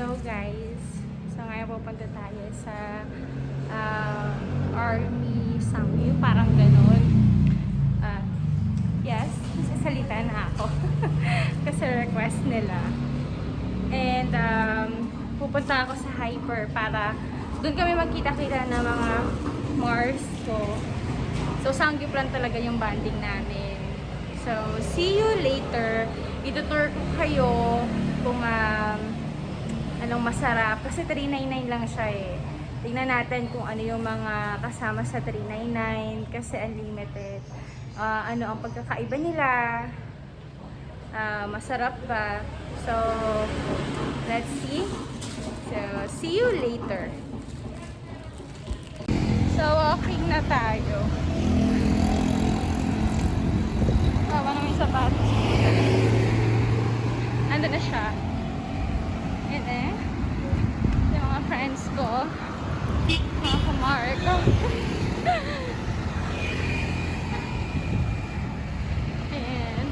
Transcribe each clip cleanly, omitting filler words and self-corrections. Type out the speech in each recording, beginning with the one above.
Hello guys! So ngayon pupunta tayo sa Army Sangyu, parang ganun. Yes, sasalita na ako. Kasi request nila. And pupunta ako sa Hyper para doon kami magkita-kita ng mga Mars ko. So Sangyu plan talaga yung banding namin. So see you later. Itutour ko kayo kung anong masarap. Kasi 399 lang siya eh. Tingnan natin kung ano yung mga kasama sa 399 kasi unlimited. Ano ang pagkakaiba nila. Masarap ba? So, let's see. So, see you later. So, walking na tayo. Tawa naman yung sapatos. Ando na siya. And yung mga friends ko. Mga kamark. And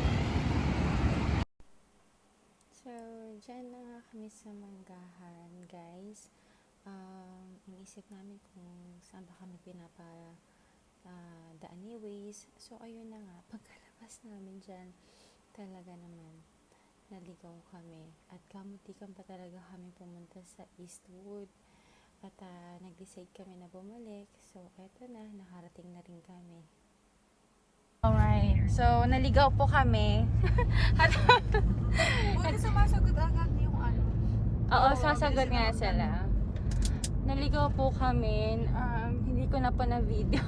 so, dyan na nga kami sa Manggahan, guys. Inisip namin kung saan ba kami daan ni Waze. So, ayun na nga. Pagkalabas namin dyan, talaga naman naligaw kami. At kamutikan pa talaga kami pumunta sa Eastwood. At nag-decide kami na bumalik. So, eto na. Nakarating na rin kami. Alright. So, naligaw po kami. Buti sumasagot agad yung ano. Oo, sasagot nga sila. Naligaw po kami. Hindi ko na po na video.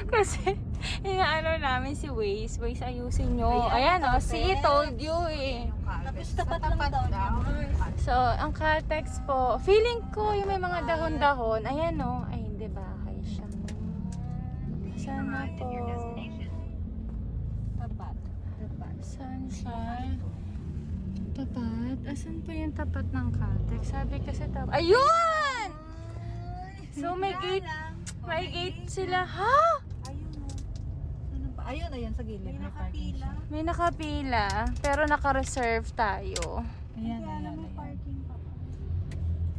Kasi, inaano namin si Waze. Waze, ayusin nyo. Ayan o, see, told you eh. Tapos tapat lang daw. So, ang Caltex po, feeling ko yung may mga dahon-dahon. Ayan o. Ay, hindi ba? Kaya siya. Sana po. Tapat. Saan siya? Tapat? Asan po yung tapat ng Caltex? Sabi kasi tapat. Ayun! So, may gate. May gate sila. Ha? Ayun, ayan sa gilid. May nakapila. May nakapila. Pero naka-reserve tayo. Ayan, may parking pa.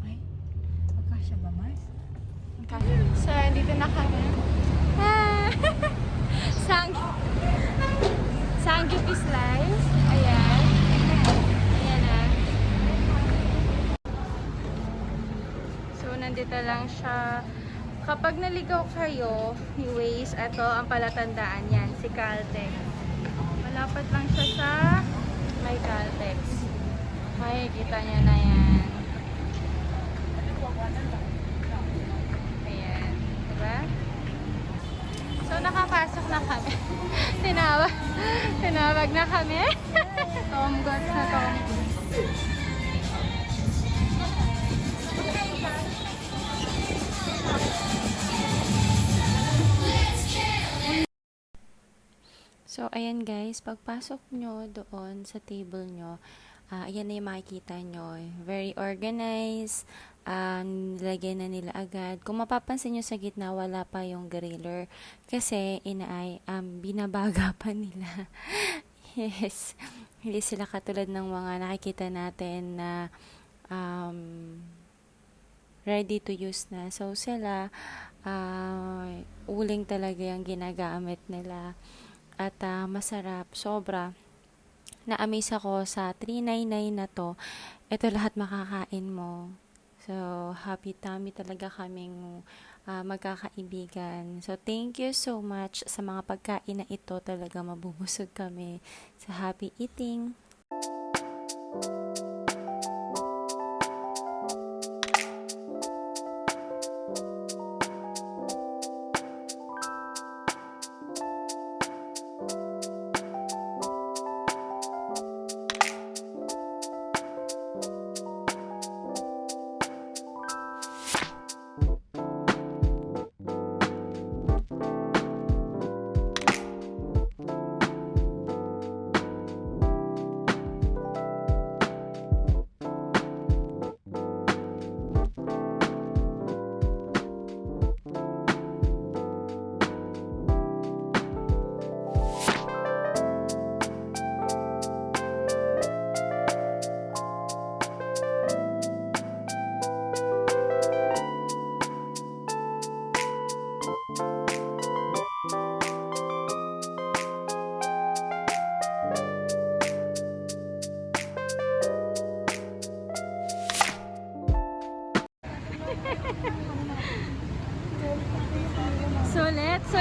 Ay, magkasya ba, Mars? So, dito na kami. Sangyu Slice. Ayan. Ayan na. So, nandito lang siya. Kapag naligaw kayo ni Waze, ito ang palatandaan yan, si Caltex. Malapit lang siya sa may Caltex. Makikita niyo na yan. Ayan. Diba? So, nakapasok na kami. Tinawag na kami. Gods na to. So, ayan guys, pagpasok nyo doon sa table nyo, ayan na yung makikita nyo. Very organized. Nilagyan na nila agad. Kung mapapansin nyo sa gitna, wala pa yung griller. Kasi, binabaga pa nila. Yes. Hindi sila katulad ng mga nakikita natin na ready to use na. So, sila, uling talaga yung ginagamit nila. At masarap, sobra. Na-amaze ako sa 399 na to. Ito lahat makakain mo. So, happy tummy talaga kaming magkakaibigan. So, thank you so much sa mga pagkain na ito. Talaga mabubusog kami sa happy eating.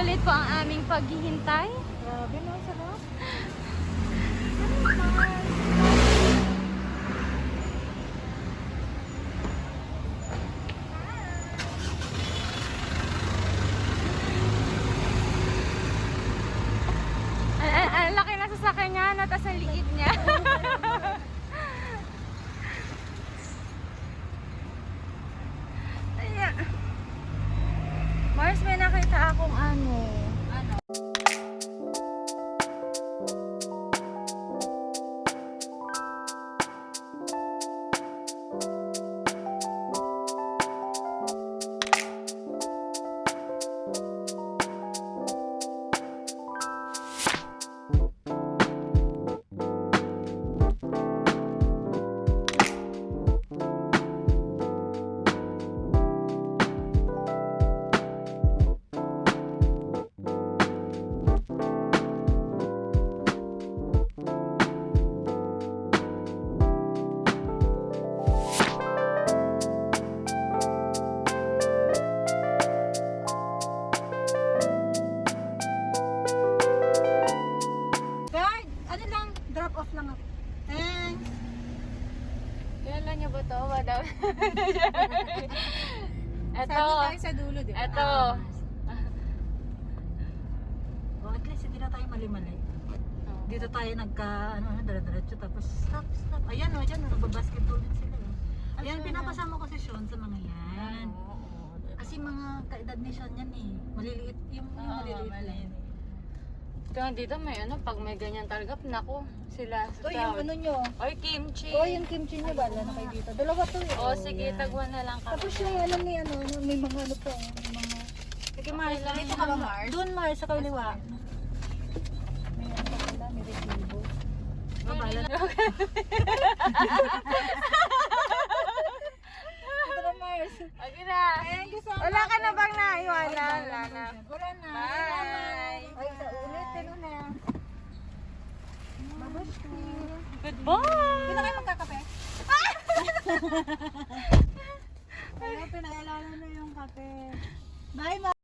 Sulit po ang aming paghihintay. Grabe no, sarap. Ang laki na sasakyan niya, no? Tapos ang liit niya. Ayan. Mars, may nakita akong ano. Guard, ano lang, drop off lang ako. Thanks. Kailan niyo ba ito? Madam. Eto. Sabi tayo sa dulo, di ba? Eto. Oh, at least hindi na tayo mali-mali. Dito tayo dire-diretso tapos stop. Ayan o, dyan, nagbabasketball din sila. Ayan, pinapasama ko si Sean sa mga yan. Kasi mga kaedad ni Sean yan eh. Maliliit, yung maliliit lang. Kaya dito may ano, pag may ganyan talaga, naku, sila. Uy, yung ano nyo. Oy, kimchi. Oh, yung kimchi nyo, bala na kayo dito. Dalawa to eh. Oh, sige, yan. tagwan na lang kami. Tapos yung alam ni ano, may mga ano pa. May mga... Sige Mars, lang dito yan, ka ba Mars? Mars? Doon Mars, sa kaliwa. May ano pa pala, may resibo. Babala na. Ito na Mars. Okay na. Thank you so much. Wala ka na bang naiwanan? Wala na. Wala na. Bye. Ay, sa ulit. Ano na? Mabusti. Goodbye! Hindi na kayo magkakape? Ay, pinaalala na yung kape. Bye, Mars.